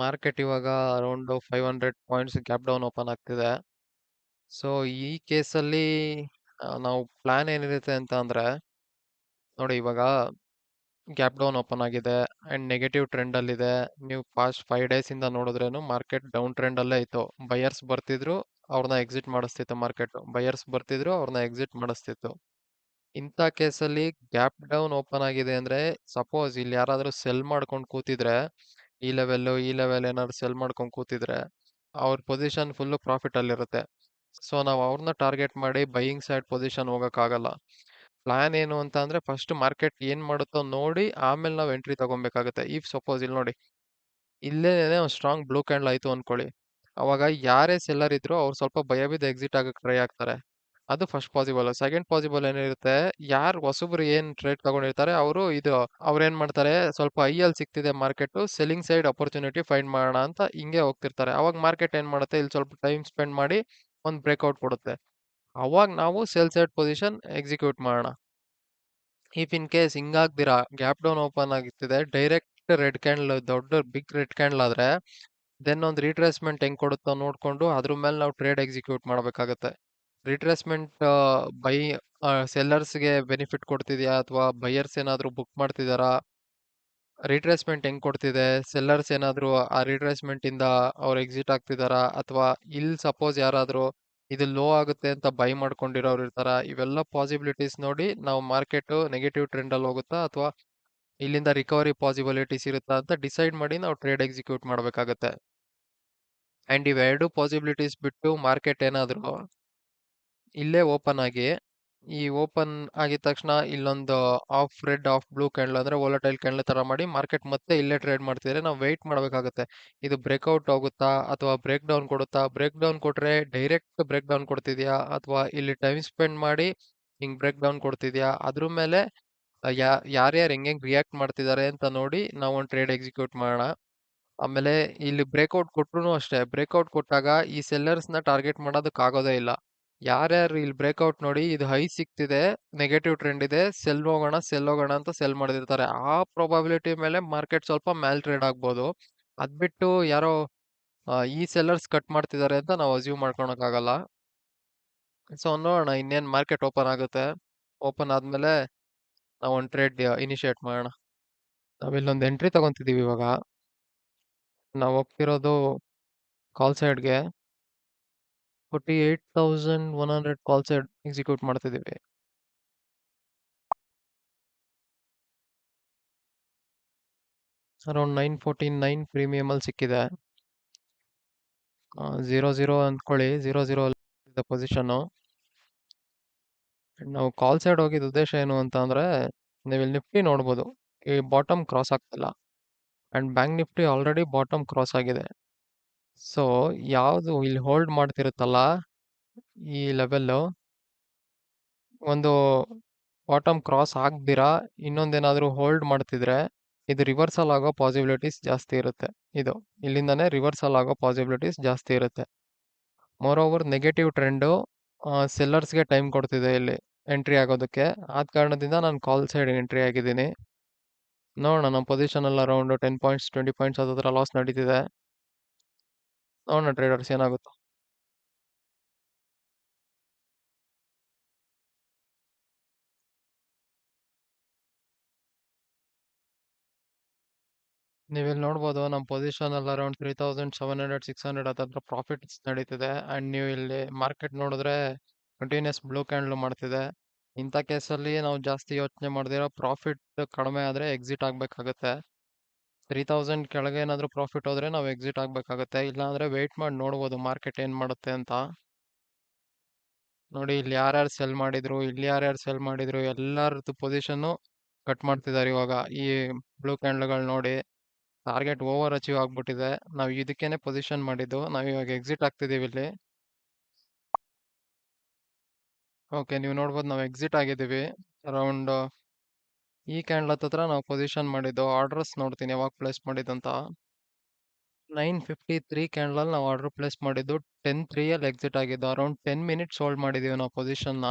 Market ಇವಾಗ around 500 points gap down open ಆಗ್ತಿದೆ. So ಈ ಕೇಸಲ್ಲಿ ನಾವು ಪ್ಲಾನ್ ಏನಿರುತ್ತೆ ಅಂತ ಅಂದ್ರೆ, ನೋಡಿ ಇವಾಗ ಗ್ಯಾಪ್ ಡೌನ್ ಓಪನ್ ಆಗಿದೆ ಅಂಡ್ ನೆಗೆಟಿವ್ ಟ್ರೆಂಡ್ ಅಲ್ಲಿ ಇದೆ. ನೀವು ಪಾಸ್ಟ್ 5 ಡೇಸ್ ಇಂದ ನೋಡಿದ್ರೇನು ಮಾರ್ಕೆಟ್ ಡೌನ್ ಟ್ರೆಂಡ್ ಅಲ್ಲೇ ಇತ್ತು. ಬಯರ್ಸ್ ಬರ್ತಿದ್ರು, ಅವ್ರನ್ನ ಎಕ್ಸಿಟ್ ಮಾಡಿಸ್ತಿತ್ತು. ಮಾರ್ಕೆಟ್ ಬಯರ್ಸ್ ಬರ್ತಿದ್ರು, ಅವ್ರನ್ನ ಎಕ್ಸಿಟ್ ಮಾಡಿಸ್ತಿತ್ತು. ಇಂಥ ಕೇಸಲ್ಲಿ ಗ್ಯಾಪ್ ಡೌನ್ ಓಪನ್ ಆಗಿದೆ ಅಂದ್ರೆ, ಸಪೋಸ್ ಇಲ್ಲಿ ಯಾರಾದ್ರೂ ಸೆಲ್ ಮಾಡ್ಕೊಂಡು ಕೂತಿದ್ರೆ, ಈ ಲೆವೆಲ್ ಏನಾದ್ರು ಸೆಲ್ ಮಾಡ್ಕೊಂಡು ಕೂತಿದ್ರೆ, ಅವ್ರ ಪೊಸಿಷನ್ ಫುಲ್ ಪ್ರಾಫಿಟ್ ಅಲ್ಲಿರುತ್ತೆ. ಸೊ ನಾವು ಅವ್ರನ್ನ ಟಾರ್ಗೆಟ್ ಮಾಡಿ ಬೈಯಿಂಗ್ ಸೈಡ್ ಪೊಸಿಷನ್ ಹೋಗಕ್ಕಾಗಲ್ಲ. ಪ್ಲಾನ್ ಏನು ಅಂತ ಅಂದ್ರೆ, ಫಸ್ಟ್ ಮಾರ್ಕೆಟ್ ಏನ್ ಮಾಡುತ್ತೋ ನೋಡಿ ಆಮೇಲೆ ನಾವು ಎಂಟ್ರಿ ತಗೊಬೇಕಾಗುತ್ತೆ. ಇಫ್ ಸಪೋಸ್ ಇಲ್ಲಿ ನೋಡಿ, ಇಲ್ಲೇನೆ ಒಂದು ಸ್ಟ್ರಾಂಗ್ ಬ್ಲೂ ಕ್ಯಾಂಡಲ್ ಆಯ್ತು ಅನ್ಕೊಳ್ಳಿ, ಅವಾಗ ಯಾರೇ ಸೆಲ್ಲರ್ ಇದ್ರು ಅವ್ರು ಸ್ವಲ್ಪ ಭಯ ಬಿದ್ದು ಎಕ್ಸಿಟ್ ಆಗಕ್ ಟ್ರೈ ಆಗ್ತಾರೆ. ಅದು ಫಸ್ಟ್ ಪಾಸಿಬಲ್. ಸೆಕೆಂಡ್ ಪಾಸಿಬಲ್ ಏನಿರುತ್ತೆ, ಯಾರು ಹೊಸಬ್ರು ಏನ್ ಟ್ರೇಡ್ ತಗೊಂಡಿರ್ತಾರೆ ಅವ್ರು ಏನ್ ಮಾಡ್ತಾರೆ, ಸ್ವಲ್ಪ ಐಯಲ್ಲಿ ಸಿಗ್ತಿದೆ market, selling side opportunity find ಮಾಡೋಣ ಅಂತ ಹಿಂಗೆ ಹೋಗ್ತಿರ್ತಾರೆ. ಅವಾಗ ಮಾರ್ಕೆಟ್ ಏನ್ ಮಾಡುತ್ತೆ, ಇಲ್ಲಿ ಸ್ವಲ್ಪ ಟೈಮ್ ಸ್ಪೆಂಡ್ ಮಾಡಿ ಒಂದು ಬ್ರೇಕ್ಔಟ್ ಕೊಡುತ್ತೆ. ಅವಾಗ ನಾವು ಸೆಲ್ ಸೈಡ್ ಪೊಸಿಷನ್ ಎಕ್ಸಿಕ್ಯೂಟ್ ಮಾಡೋಣ. ಇಫ್ ಇನ್ ಕೇಸ್ ಹಿಂಗಾಗ್ದಿರಾ ಗ್ಯಾಪ್ ಡೌನ್ ಓಪನ್ ಆಗಿರ್ತಿದೆ, ಡೈರೆಕ್ಟ್ ರೆಡ್ ಕ್ಯಾಂಡಲ್, ದೊಡ್ಡ ಬಿಗ್ ರೆಡ್ ಕ್ಯಾಂಡಲ್ ಆದ್ರೆ, ದೆನ್ ಒಂದು ರಿಟ್ರೇಸ್ಮೆಂಟ್ ಹೆಂಗ್ ಕೊಡುತ್ತೋ ನೋಡ್ಕೊಂಡು ಅದ್ರ ಮೇಲೆ ನಾವು ಟ್ರೇಡ್ ಎಕ್ಸಿಕ್ಯೂಟ್ ಮಾಡಬೇಕಾಗತ್ತೆ. ರಿಟ್ರೇಸ್ಮೆಂಟ್ ಬೈ ಸೆಲ್ಲರ್ಸ್ಗೆ ಬೆನಿಫಿಟ್ ಕೊಡ್ತಿದ್ಯಾ ಅಥವಾ ಬೈಯರ್ಸ್ ಏನಾದ್ರು ಬುಕ್ ಮಾಡ್ತಿದಾರಾ? ರಿಟ್ರೇಸ್ಮೆಂಟ್ ಹೆಂಗ್ ಕೊಡ್ತಿದೆ? ಸೆಲ್ಲರ್ಸ್ ಏನಾದ್ರು ಆ ರಿಟ್ರೇಸ್ಮೆಂಟ್ ಇಂದ ಅವ್ರು ಎಕ್ಸಿಟ್ ಆಗ್ತಿದಾರಾ? ಅಥವಾ ಇಲ್ಲಿ ಸಪೋಸ್ ಯಾರಾದ್ರೂ ಇದು ಲೋ ಆಗುತ್ತೆ ಅಂತ ಬೈ ಮಾಡ್ಕೊಂಡಿರೋರು ಇರ್ತಾರ? ಇವೆಲ್ಲ ಪಾಸಿಬಿಲಿಟೀಸ್ ನೋಡಿ ನಾವು ಮಾರ್ಕೆಟ್ ನೆಗೆಟಿವ್ ಟ್ರೆಂಡ್ ಅಲ್ಲಿ ಹೋಗುತ್ತಾ ಅಥವಾ ಇಲ್ಲಿಂದ ರಿಕವರಿ ಪಾಸಿಬಿಲಿಟೀಸ್ ಇರುತ್ತಾ ಅಂತ ಡಿಸೈಡ್ ಮಾಡಿ ನಾವು ಟ್ರೇಡ್ ಎಕ್ಸಿಕ್ಯೂಟ್ ಮಾಡಬೇಕಾಗತ್ತೆ. ಅಂಡ್ ಇವೆರಡು ಪಾಸಿಬಿಲಿಟೀಸ್ ಬಿಟ್ಟು ಮಾರ್ಕೆಟ್ ಏನಾದ್ರು ಇಲ್ಲೇ ಓಪನ್ ಆಗಿ, ಈ ಓಪನ್ ಆಗಿದ ತಕ್ಷಣ ಇಲ್ಲೊಂದು of red of blue candle ಅಂದ್ರೆ ವೋಲಟೈಲ್ ಕ್ಯಾಂಡಲ್ ತರ ಮಾಡಿ ಮಾರ್ಕೆಟ್ ಮತ್ತೆ ಇಲ್ಲೇ ಟ್ರೇಡ್ ಮಾಡ್ತಿದ್ರೆ ನಾವು ವೆಯ್ಟ್ ಮಾಡಬೇಕಾಗುತ್ತೆ. ಇದು ಬ್ರೇಕ್ಔಟ್ ಹೋಗುತ್ತಾ ಅಥವಾ ಬ್ರೇಕ್ ಡೌನ್ ಕೊಡುತ್ತಾ? ಬ್ರೇಕ್ ಡೌನ್ ಕೊಟ್ರೆ ಡೈರೆಕ್ಟ್ ಬ್ರೇಕ್ ಡೌನ್ ಕೊಡ್ತಿದ್ಯಾ ಅಥವಾ ಇಲ್ಲಿ ಟೈಮ್ ಸ್ಪೆಂಡ್ ಮಾಡಿ ಹಿಂಗ್ ಬ್ರೇಕ್ ಡೌನ್ ಕೊಡ್ತಿದ್ಯಾ? ಅದ್ರ ಮೇಲೆ ಯಾರ್ಯಾರು ಹೆಂಗ್ ರಿಯಾಕ್ಟ್ ಮಾಡ್ತಿದ್ದಾರೆ ಅಂತ ನೋಡಿ ನಾವು ಒಂದು ಟ್ರೇಡ್ ಎಕ್ಸಿಕ್ಯೂಟ್ ಮಾಡೋಣ. ಆಮೇಲೆ ಇಲ್ಲಿ ಬ್ರೇಕ್ಔಟ್ ಕೊಟ್ರು ಅಷ್ಟೇ, ಬ್ರೇಕ್ಔಟ್ ಕೊಟ್ಟಾಗ ಈ ಸೆಲ್ಲರ್ಸ್ ನ ಟಾರ್ಗೆಟ್ ಮಾಡೋದಕ್ ಆಗೋದೇ ಇಲ್ಲ. ಯಾರ್ಯಾರು ಇಲ್ಲಿ ಬ್ರೇಕ್ಔಟ್ ನೋಡಿ ಇದು ಹೈ ಸಿಗ್ತಿದೆ, ನೆಗೆಟಿವ್ ಟ್ರೆಂಡ್ ಇದೆ, ಸೆಲ್ ಹೋಗೋಣ ಅಂತ ಸೆಲ್ ಮಾಡಿರ್ತಾರೆ, ಆ ಪ್ರೊಬಾಬಿಲಿಟಿ ಮೇಲೆ ಮಾರ್ಕೆಟ್ ಸ್ವಲ್ಪ ಮ್ಯಾಲ್ ಟ್ರೇಡ್ ಆಗ್ಬೋದು. ಅದ್ಬಿಟ್ಟು ಯಾರೋ ಈ ಸೆಲ್ಲರ್ಸ್ ಕಟ್ ಮಾಡ್ತಿದ್ದಾರೆ ಅಂತ ನಾವು ಅಸ್ಯೂಮ್ ಮಾಡ್ಕೊಳಕ್ಕಾಗಲ್ಲ. ಸೊ ನೋಡೋಣ ಇನ್ನೇನ್ ಮಾರ್ಕೆಟ್ ಓಪನ್ ಆಗುತ್ತೆ. ಓಪನ್ ಆದ್ಮೇಲೆ ನಾವು ಒಂದು ಟ್ರೇಡ್ ಇನಿಶಿಯೇಟ್ ಮಾಡೋಣ. ನಾವಿಲ್ಲೊಂದು ಎಂಟ್ರಿ ತಗೊಂತಿದೀವಿ ಇವಾಗ. ನಾವು ಹೋಗ್ತಿರೋದು ಕಾಲ್ ಸೈಡ್ಗೆ 48,100 ಕಾಲ್ ಸೈಡ್ ಎಕ್ಸಿಕ್ಯೂಟ್ ಮಾಡ್ತಿದ್ದೀವಿ. ಅರೌಂಡ್ 949 ಪ್ರೀಮಿಯಮ್ ಅಲ್ಲಿ ಸಿಕ್ಕಿದೆ. 0 ಅಂದ್ಕೊಳ್ಳಿ, 0 ಇದೆ ಪೊಸಿಷನ್. ನಾವು ಕಾಲ್ ಸೈಡ್ ಹೋಗಿದ್ದ ಉದ್ದೇಶ ಏನು ಅಂತ ಅಂದ್ರೆ, ನೀವು ಇಲ್ಲಿ ನಿಫ್ಟಿ ನೋಡ್ಬೋದು, ಈ ಬಾಟಮ್ ಕ್ರಾಸ್ ಆಗ್ತಿಲ್ಲ and bank Nifty already bottom cross ಆಗಿದೆ. ಸೊ ಯಾವುದು ಇಲ್ಲಿ ಹೋಲ್ಡ್ ಮಾಡ್ತಿರುತ್ತಲ್ಲ ಈ ಲೆವೆಲ್, ಒಂದು ಬಾಟಮ್ ಕ್ರಾಸ್ ಆಗ್ದಿರಾ ಇನ್ನೊಂದೇನಾದ್ರೂ ಹೋಲ್ಡ್ ಮಾಡ್ತಿದ್ರೆ ಇದು ರಿವರ್ಸಲ್ ಆಗೋ ಪಾಸಿಬಿಲಿಟೀಸ್ ಜಾಸ್ತಿ ಇರುತ್ತೆ. ಇದು ಇಲ್ಲಿಂದಾನೇ ರಿವರ್ಸಲ್ ಆಗೋ ಪಾಸಿಬಿಲಿಟೀಸ್ ಜಾಸ್ತಿ ಇರುತ್ತೆ. ಮೋರ್ ಓವರ್ ನೆಗೆಟಿವ್ ಟ್ರೆಂಡು ಸೆಲ್ಲರ್ಸ್ಗೆ ಟೈಮ್ ಕೊಡ್ತಿದೆ ಇಲ್ಲಿ ಎಂಟ್ರಿ ಆಗೋದಕ್ಕೆ. ಆದ ಕಾರಣದಿಂದ ನಾನು ಕಾಲ್ ಸೈಡ್ ಎಂಟ್ರಿ ಆಗಿದ್ದೀನಿ. ನೋಡೋಣ, ನಮ್ಮ ಪೊಸಿಷನ್ ಅಲ್ಲಿ ಅರೌಂಡ್ 10 ಪಾಯಿಂಟ್ಸ್ 20 ಪಾಯಿಂಟ್ಸ್ ಹತ್ರ ಲಾಸ್ ನಡೀತಿದೆ. ನೋಡೋಣ ಟ್ರೇಡರ್ಸ್ ಏನಾಗುತ್ತೋ. ನೀವಿಲ್ಲಿ ನೋಡ್ಬೋದು ನಮ್ಮ ಪೊಸಿಷನ್ ಅಲ್ಲಿ ಅರೌಂಡ್ 3,700 ಹತ್ರ ಪ್ರಾಫಿಟ್ಸ್ ನಡೀತಿದೆ. ಅಂಡ್ ನೀವು ಇಲ್ಲಿ ಮಾರ್ಕೆಟ್ ನೋಡಿದ್ರೆ ಕಂಟಿನ್ಯೂಸ್ ಬ್ಲೂ ಕ್ಯಾಂಡಲ್ ಮಾಡ್ತಿದೆ. ಇಂಥ ಕೇಸಲ್ಲಿ ನಾವು ಜಾಸ್ತಿ ಯೋಚನೆ ಮಾಡ್ದಿರೋ, ಪ್ರಾಫಿಟ್ ಕಡಿಮೆ ಆದ್ರೆ ಎಕ್ಸಿಟ್ ಆಗ್ಬೇಕಾಗತ್ತೆ. 3,000 ಕೆಳಗೆ ಏನಾದ್ರು ಪ್ರಾಫಿಟ್ ಹೋದ್ರೆ ನಾವು ಎಕ್ಸಿಟ್ ಆಗ್ಬೇಕಾಗತ್ತೆ. ಇಲ್ಲ ಅಂದ್ರೆ ವೆಯ್ಟ್ ಮಾಡಿ ನೋಡ್ಬೋದು ಮಾರ್ಕೆಟ್ ಏನ್ ಮಾಡುತ್ತೆ ಅಂತ. ನೋಡಿ ಇಲ್ಲಿ ಯಾರ್ಯಾರು ಸೆಲ್ ಮಾಡಿದ್ರು, ಇಲ್ಲಿ ಯಾರ್ಯಾರು ಸೆಲ್ ಮಾಡಿದ್ರು, ಎಲ್ಲರದ್ದು ಪೊಸಿಷನ್ ಕಟ್ ಮಾಡ್ತಿದ್ದಾರೆ ಇವಾಗ. ಈ ಬ್ಲೂ ಕ್ಯಾಂಡಲ್ಗಳು ನೋಡಿ ಟಾರ್ಗೆಟ್ ಓವರ್ ಅಚೀವ್ ಆಗ್ಬಿಟ್ಟಿದೆ. ನಾವು ಇದಕ್ಕೇನೆ ಪೊಸಿಷನ್ ಮಾಡಿದ್ದು. ನಾವು ಇವಾಗ ಎಕ್ಸಿಟ್ ಆಗ್ತಿದೀವಿ ಇಲ್ಲಿ. ಓಕೆ, ನೀವು ನೋಡ್ಬೋದು ನಾವು ಎಕ್ಸಿಟ್ ಆಗಿದ್ದೀವಿ. ಅರೌಂಡ್ ಈ ಕ್ಯಾಂಡಲ್ ಹತ್ರ ನಾವು ಪೊಸಿಷನ್ ಮಾಡಿದ್ದು. ಆರ್ಡರ್ಸ್ ನೋಡ್ತೀನಿ ಯಾವಾಗ ಪ್ಲೇಸ್ ಮಾಡಿದ್ದಂತ. 9:53 ಕ್ಯಾಂಡಲ್ ನಾವು ಆರ್ಡರ್ ಪ್ಲೇಸ್ ಮಾಡಿದ್ದು. 10:03 ಅಲ್ಲಿ ಎಕ್ಸಿಟ್ ಆಗಿದ್ದು. ಅರೌಂಡ್ 10 ಮಿನಿಟ್ಸ್ ಹೋಲ್ಡ್ ಮಾಡಿದೀವಿ ನಾವು ಪೊಸಿಷನ್ನ.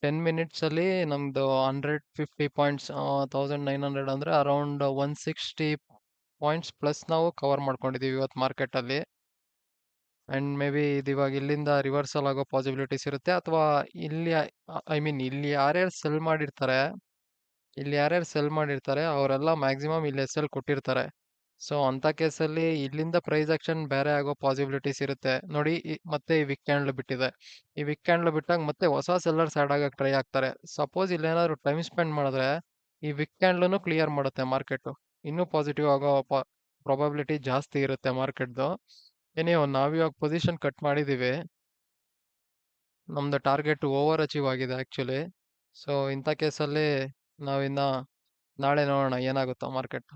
10 ಮಿನಿಟ್ಸ್ ಅಲ್ಲಿ ನಮ್ದು 150 ಪಾಯಿಂಟ್ಸ್, 1900 ಅಂದ್ರೆ ಅರೌಂಡ್ 160 ಪಾಯಿಂಟ್ಸ್ ಪ್ಲಸ್ ನಾವು ಕವರ್ ಮಾಡ್ಕೊಂಡಿದೀವಿ ಇವತ್ತು ಮಾರ್ಕೆಟಲ್ಲಿ. ಅಂಡ್ ಮೇ ಬಿ ಇದು ಇವಾಗ ಇಲ್ಲಿಂದ ರಿವರ್ಸಲ್ ಆಗೋ ಪಾಸಿಬಿಲಿಟೀಸ್ ಇರುತ್ತೆ, ಅಥವಾ ಇಲ್ಲಿ ಐ ಮೀನ್ ಇಲ್ಲಿ ಯಾರ್ಯಾರು ಸೆಲ್ ಮಾಡಿರ್ತಾರೆ ಅವರೆಲ್ಲ ಮ್ಯಾಕ್ಸಿಮಮ್ ಇಲ್ಲಿ ಎಸ್ ಎಲ್ ಕೊಟ್ಟಿರ್ತಾರೆ. ಸೊ ಅಂತ ಕೇಸಲ್ಲಿ ಇಲ್ಲಿಂದ ಪ್ರೈಸ್ ಆಕ್ಷನ್ ಬೇರೆ ಆಗೋ ಪಾಸಿಬಿಲಿಟೀಸ್ ಇರುತ್ತೆ ನೋಡಿ. ಮತ್ತೆ ಈ ವಿಕ್ ಕ್ಯಾಂಡಲ್ ಬಿಟ್ಟಿದೆ, ಈ ವಿಕ್ ಕ್ಯಾಂಡಲ್ ಬಿಟ್ಟಾಗ ಮತ್ತೆ ಹೊಸ ಸೆಲ್ಲರ್ಸ್ ಆಡ್ ಆಗಕ್ಕೆ ಟ್ರೈ ಆಗ್ತಾರೆ. ಸಪೋಸ್ ಇಲ್ಲೇನಾದ್ರು ಟೈಮ್ ಸ್ಪೆಂಡ್ ಮಾಡಿದ್ರೆ ಈ ವಿಕ್ ಕ್ಯಾಂಡಲ್ನು ಕ್ಲಿಯರ್ ಮಾಡುತ್ತೆ ಮಾರ್ಕೆಟ್, ಇನ್ನೂ ಪಾಸಿಟಿವ್ ಆಗೋ ಪ್ರಾಬಬಿಲಿಟಿ ಜಾಸ್ತಿ ಇರುತ್ತೆ ಮಾರ್ಕೆಟ್ದು. ಏನಿಯೋ ನಾವಿವಾಗ ಪೊಸಿಷನ್ ಕಟ್ ಮಾಡಿದೀವಿ, ನಮ್ದು ಟಾರ್ಗೆಟ್ ಓವರ್ ಅಚೀವ್ ಆಗಿದೆ ಆಕ್ಚುಲಿ. ಸೊ ಇಂಥ ಕೇಸಲ್ಲಿ ನಾವಿನ್ನ ನಾಳೆ ನೋಡೋಣ ಏನಾಗುತ್ತೋ ಮಾರ್ಕೆಟ್.